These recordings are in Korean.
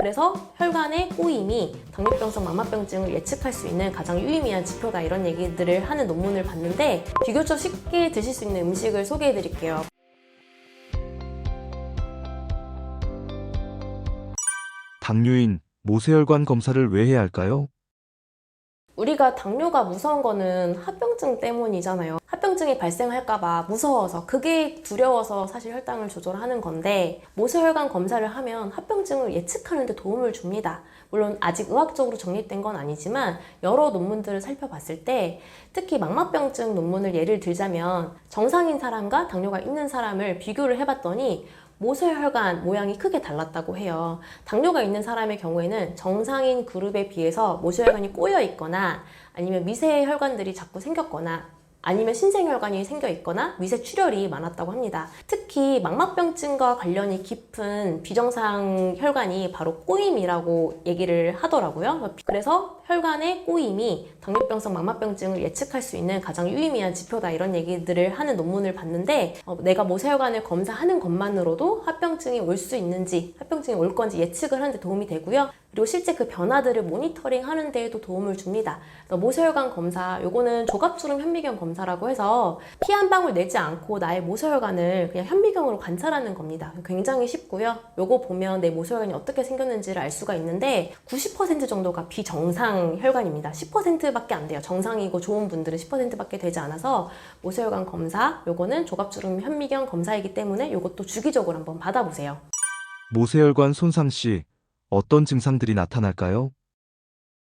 그래서 혈관의 꼬임이 당뇨병성 망막병증을 예측할 수 있는 가장 유의미한 지표다, 이런 얘기들을 하는 논문을 봤는데 비교적 쉽게 드실 수 있는 음식을 소개해 드릴게요. 당뇨인 모세혈관 검사를 왜 해야 할까요? 우리가 당뇨가 무서운 거는 합병증 때문이잖아요. 합병증이 발생할까봐 무서워서, 그게 두려워서 사실 혈당을 조절하는 건데, 모세혈관 검사를 하면 합병증을 예측하는 데 도움을 줍니다. 물론 아직 의학적으로 정립된 건 아니지만 여러 논문들을 살펴봤을 때, 특히 망막병증 논문을 예를 들자면 정상인 사람과 당뇨가 있는 사람을 비교를 해봤더니 모세혈관 모양이 크게 달랐다고 해요. 당뇨가 있는 사람의 경우에는 정상인 그룹에 비해서 모세혈관이 꼬여 있거나, 아니면 미세 혈관들이 자꾸 생겼거나, 아니면 신생혈관이 생겨 있거나 미세 출혈이 많았다고 합니다. 특히 망막병증과 관련이 깊은 비정상 혈관이 바로 꼬임이라고 얘기를 하더라고요. 그래서 혈관의 꼬임이 당뇨병성 망막병증을 예측할 수 있는 가장 유의미한 지표다, 이런 얘기들을 하는 논문을 봤는데, 내가 모세혈관을 검사하는 것만으로도 합병증이 올 수 있는지, 합병증이 올 건지 예측을 하는 데 도움이 되고요. 그리고 실제 그 변화들을 모니터링 하는 데에도 도움을 줍니다. 모세혈관 검사, 요거는 조갑주름 현미경 검사라고 해서 피 한 방울 내지 않고 나의 모세혈관을 그냥 현미경으로 관찰하는 겁니다. 굉장히 쉽고요. 요거 보면 내 모세혈관이 어떻게 생겼는지를 알 수가 있는데 90% 정도가 비정상 혈관입니다. 10%밖에 안 돼요. 정상이고 좋은 분들은 10%밖에 되지 않아서 모세혈관 검사, 요거는 조갑주름 현미경 검사이기 때문에 요것도 주기적으로 한번 받아보세요. 모세혈관 손상 시 어떤 증상들이 나타날까요?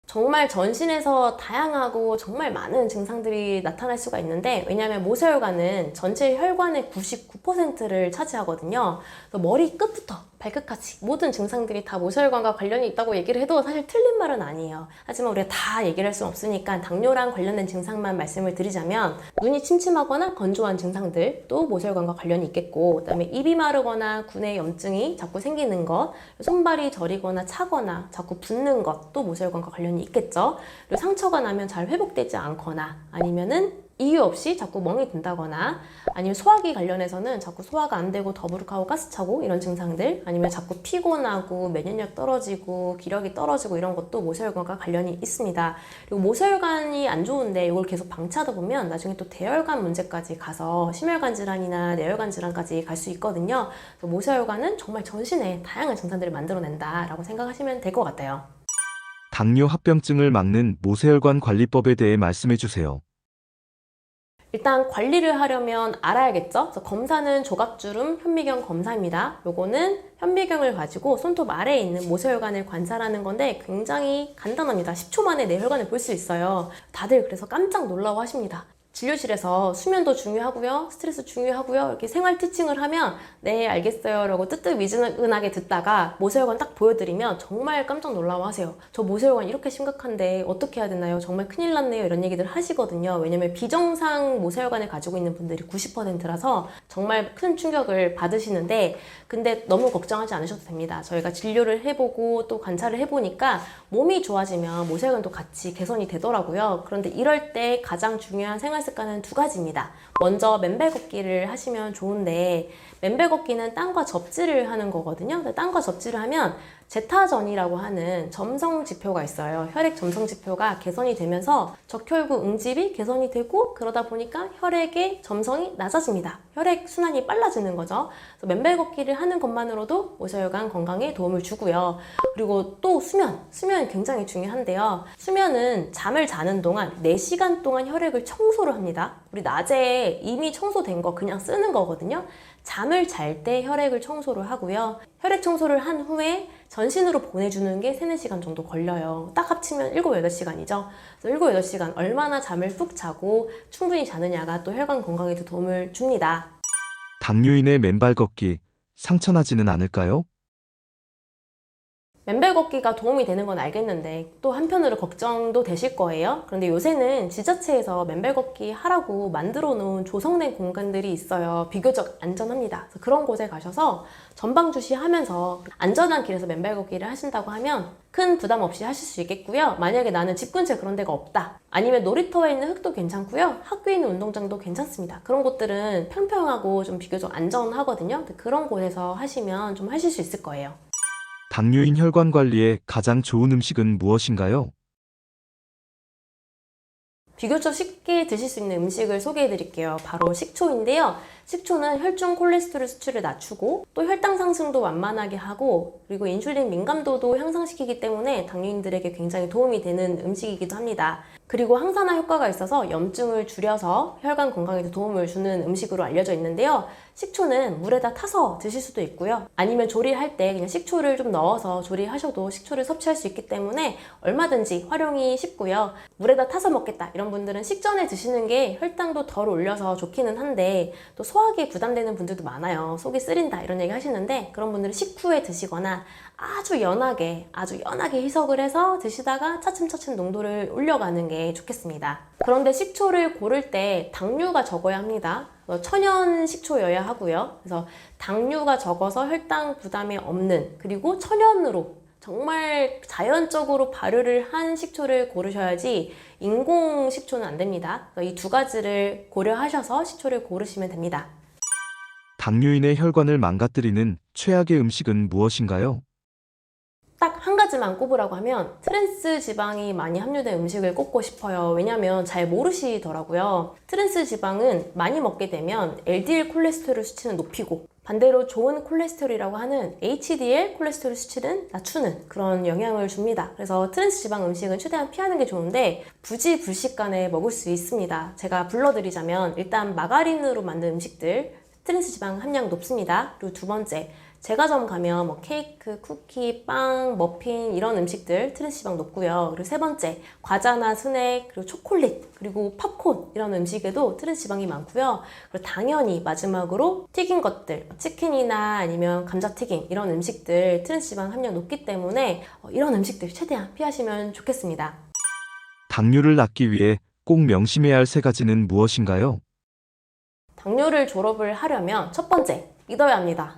정말 전신에서 다양하고 정말 많은 증상들이 나타날 수가 있는데, 왜냐하면 모세혈관은 전체 혈관의 99%를 차지하거든요. 그래서 머리 끝부터 발끝까지 모든 증상들이 다 모세혈관과 관련이 있다고 얘기를 해도 사실 틀린 말은 아니에요. 하지만 우리가 다 얘기를 할 수는 없으니까 당뇨랑 관련된 증상만 말씀을 드리자면, 눈이 침침하거나 건조한 증상들, 또 모세혈관과 관련이 있겠고, 그 다음에 입이 마르거나 구내 염증이 자꾸 생기는 것, 손발이 저리거나 차거나 자꾸 붓는 것, 또 모세혈관과 관련이 있겠죠. 그리고 상처가 나면 잘 회복되지 않거나, 아니면은 이유 없이 자꾸 멍이 든다거나, 아니면 소화기 관련해서는 자꾸 소화가 안 되고 더부룩하고 가스차고 이런 증상들, 아니면 자꾸 피곤하고 면역력 떨어지고 기력이 떨어지고 이런 것도 모세혈관과 관련이 있습니다. 그리고 모세혈관이 안 좋은데 이걸 계속 방치하다 보면 나중에 또 대혈관 문제까지 가서 심혈관 질환이나 뇌혈관 질환까지 갈 수 있거든요. 그래서 모세혈관은 정말 전신에 다양한 증상들을 만들어낸다라고 생각하시면 될 것 같아요. 당뇨 합병증을 막는 모세혈관 관리법에 대해 말씀해 주세요. 일단 관리를 하려면 알아야겠죠? 그래서 검사는 조갑주름 현미경 검사입니다. 요거는 현미경을 가지고 손톱 아래에 있는 모세혈관을 관찰하는 건데 굉장히 간단합니다. 10초 만에 내 혈관을 볼 수 있어요. 다들 그래서 깜짝 놀라워 하십니다. 진료실에서 수면도 중요하고요, 스트레스 중요하고요, 이렇게 생활 티칭을 하면 네 알겠어요 라고 뜨뜻미지근하게 듣다가 모세혈관 딱 보여드리면 정말 깜짝 놀라워 하세요. 저 모세혈관 이렇게 심각한데 어떻게 해야 되나요? 정말 큰일 났네요, 이런 얘기들 하시거든요. 왜냐면 비정상 모세혈관을 가지고 있는 분들이 90%라서 정말 큰 충격을 받으시는데, 근데 너무 걱정하지 않으셔도 됩니다. 저희가 진료를 해보고 또 관찰을 해보니까 몸이 좋아지면 모세혈관도 같이 개선이 되더라고요. 그런데 이럴 때 가장 중요한 생활 습관은 두 가지입니다. 먼저 맨발 걷기를 하시면 좋은데, 맨발 걷기는 땀과 접지를 하는 거거든요. 땀과 접지를 하면 제타전이라고 하는 점성 지표가 있어요. 혈액 점성 지표가 개선이 되면서 적혈구 응집이 개선이 되고, 그러다 보니까 혈액의 점성이 낮아집니다. 혈액 순환이 빨라지는 거죠. 그래서 맨발 걷기를 하는 것만으로도 모세혈관 건강에 도움을 주고요. 그리고 또 수면 굉장히 중요한데요. 수면은 잠을 자는 동안 4시간 동안 혈액을 청소를 합니다. 우리 낮에 이미 청소된 거 그냥 쓰는 거거든요. 잠을 잘 때 혈액을 청소를 하고요. 혈액 청소를 한 후에 전신으로 보내주는 게 3, 4시간 정도 걸려요. 딱 합치면 7, 8시간이죠. 그래서 7, 8시간 얼마나 잠을 푹 자고 충분히 자느냐가 또 혈관 건강에도 도움을 줍니다. 당뇨인의 맨발 걷기, 상처나지는 않을까요? 맨발 걷기가 도움이 되는 건 알겠는데 또 한편으로 걱정도 되실 거예요. 그런데 요새는 지자체에서 맨발 걷기 하라고 만들어 놓은 조성된 공간들이 있어요. 비교적 안전합니다. 그래서 그런 곳에 가셔서 전방 주시하면서 안전한 길에서 맨발 걷기를 하신다고 하면 큰 부담 없이 하실 수 있겠고요. 만약에 나는 집 근처에 그런 데가 없다, 아니면 놀이터에 있는 흙도 괜찮고요, 학교에 있는 운동장도 괜찮습니다. 그런 곳들은 평평하고 좀 비교적 안전하거든요. 그런 곳에서 하시면 좀 하실 수 있을 거예요. 당뇨인 혈관 관리에 가장 좋은 음식은 무엇인가요? 비교적 쉽게 드실 수 있는 음식을 소개해 드릴게요. 바로 식초인데요. 식초는 혈중 콜레스테롤 수치를 낮추고 또 혈당 상승도 완만하게 하고 그리고 인슐린 민감도도 향상시키기 때문에 당뇨인들에게 굉장히 도움이 되는 음식이기도 합니다. 그리고 항산화 효과가 있어서 염증을 줄여서 혈관 건강에도 도움을 주는 음식으로 알려져 있는데요. 식초는 물에다 타서 드실 수도 있고요. 아니면 조리할 때 그냥 식초를 좀 넣어서 조리하셔도 식초를 섭취할 수 있기 때문에 얼마든지 활용이 쉽고요. 물에다 타서 먹겠다 이런 분들은 식전에 드시는 게 혈당도 덜 올려서 좋기는 한데 또 소화기에 부담되는 분들도 많아요. 속이 쓰린다 이런 얘기 하시는데 그런 분들은 식후에 드시거나 아주 연하게 희석을 해서 드시다가 차츰차츰 농도를 올려가는 게 좋겠습니다. 그런데 식초를 고를 때 당류가 적어야 합니다. 천연 식초여야 하고요. 그래서 당류가 적어서 혈당 부담이 없는 그리고 천연으로 정말 자연적으로 발효를 한 식초를 고르셔야지 인공 식초는 안 됩니다. 이 두 가지를 고려하셔서 식초를 고르시면 됩니다. 당뇨인의 혈관을 망가뜨리는 최악의 음식은 무엇인가요? 딱 한 가지만 꼽으라고 하면 트랜스 지방이 많이 함유된 음식을 꼽고 싶어요. 왜냐면 잘 모르시더라고요. 트랜스 지방은 많이 먹게 되면 LDL 콜레스테롤 수치는 높이고 반대로 좋은 콜레스테롤이라고 하는 HDL 콜레스테롤 수치는 낮추는 그런 영향을 줍니다. 그래서 트랜스 지방 음식은 최대한 피하는 게 좋은데 부지불식간에 먹을 수 있습니다. 제가 불러드리자면 일단 마가린으로 만든 음식들 트랜스 지방 함량 높습니다. 그리고 두 번째 제과점 가면 뭐 케이크, 쿠키, 빵, 머핀 이런 음식들 트랜스 지방 높고요. 그리고 세 번째 과자나 스낵, 그리고 초콜릿, 그리고 팝콘 이런 음식에도 트랜스 지방이 많고요. 그리고 당연히 마지막으로 튀긴 것들, 치킨이나 아니면 감자튀김 이런 음식들 트랜스 지방 함량 높기 때문에 이런 음식들 최대한 피하시면 좋겠습니다. 당뇨를 낫기 위해 꼭 명심해야 할 세 가지는 무엇인가요? 당뇨를 졸업을 하려면 첫 번째 믿어야 합니다.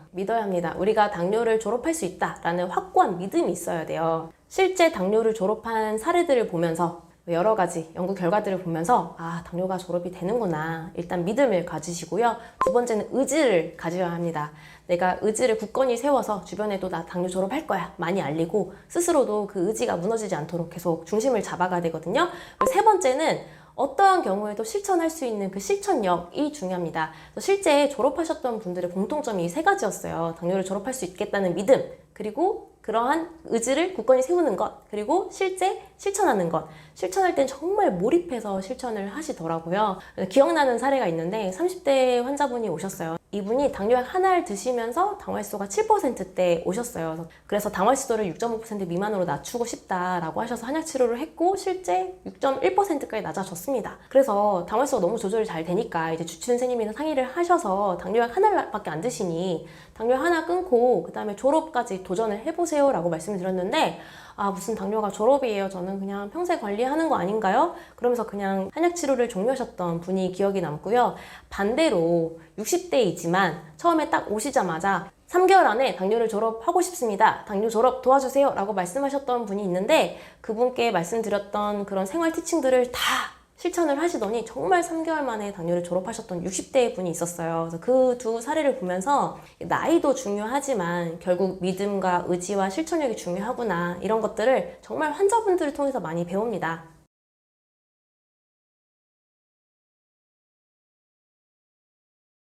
우리가 당뇨를 졸업할 수 있다라는 확고한 믿음이 있어야 돼요. 실제 당뇨를 졸업한 사례들을 보면서 여러 가지 연구 결과들을 보면서 당뇨가 졸업이 되는구나 일단 믿음을 가지시고요. 두 번째는 의지를 가져야 합니다. 내가 의지를 굳건히 세워서 주변에도 나 당뇨 졸업할 거야 많이 알리고 스스로도 그 의지가 무너지지 않도록 계속 중심을 잡아가야 되거든요. 그리고 세 번째는 어떠한 경우에도 실천할 수 있는 그 실천력이 중요합니다. 실제 졸업하셨던 분들의 공통점이 이 세 가지였어요. 당뇨를 졸업할 수 있겠다는 믿음, 그리고 그러한 의지를 굳건히 세우는 것, 그리고 실제 실천하는 것. 실천할 땐 정말 몰입해서 실천을 하시더라고요. 기억나는 사례가 있는데 30대 환자분이 오셨어요. 이분이 당뇨약 하나를 드시면서 당활수가 7%대 오셨어요. 그래서 당활수도를 6.5% 미만으로 낮추고 싶다라고 하셔서 한약 치료를 했고 실제 6.1%까지 낮아졌습니다. 그래서 당활수가 너무 조절이 잘 되니까 이제 주치 선생님이랑 상의를 하셔서 당뇨약 하나밖에 안 드시니 당뇨 하나 끊고 그 다음에 졸업까지 도전을 해보세요 라고 말씀을 드렸는데 무슨 당뇨가 졸업이에요. 저는 그냥 평생 관리하는 거 아닌가요? 그러면서 그냥 한약 치료를 종료하셨던 분이 기억이 남고요. 반대로 60대이지만 처음에 딱 오시자마자 3개월 안에 당뇨를 졸업하고 싶습니다. 당뇨 졸업 도와주세요 라고 말씀하셨던 분이 있는데 그분께 말씀드렸던 그런 생활 티칭들을 다 실천을 하시더니 정말 3개월 만에 당뇨를 졸업하셨던 60대 분이 있었어요. 그래서 그 두 사례를 보면서 나이도 중요하지만 결국 믿음과 의지와 실천력이 중요하구나 이런 것들을 정말 환자분들을 통해서 많이 배웁니다.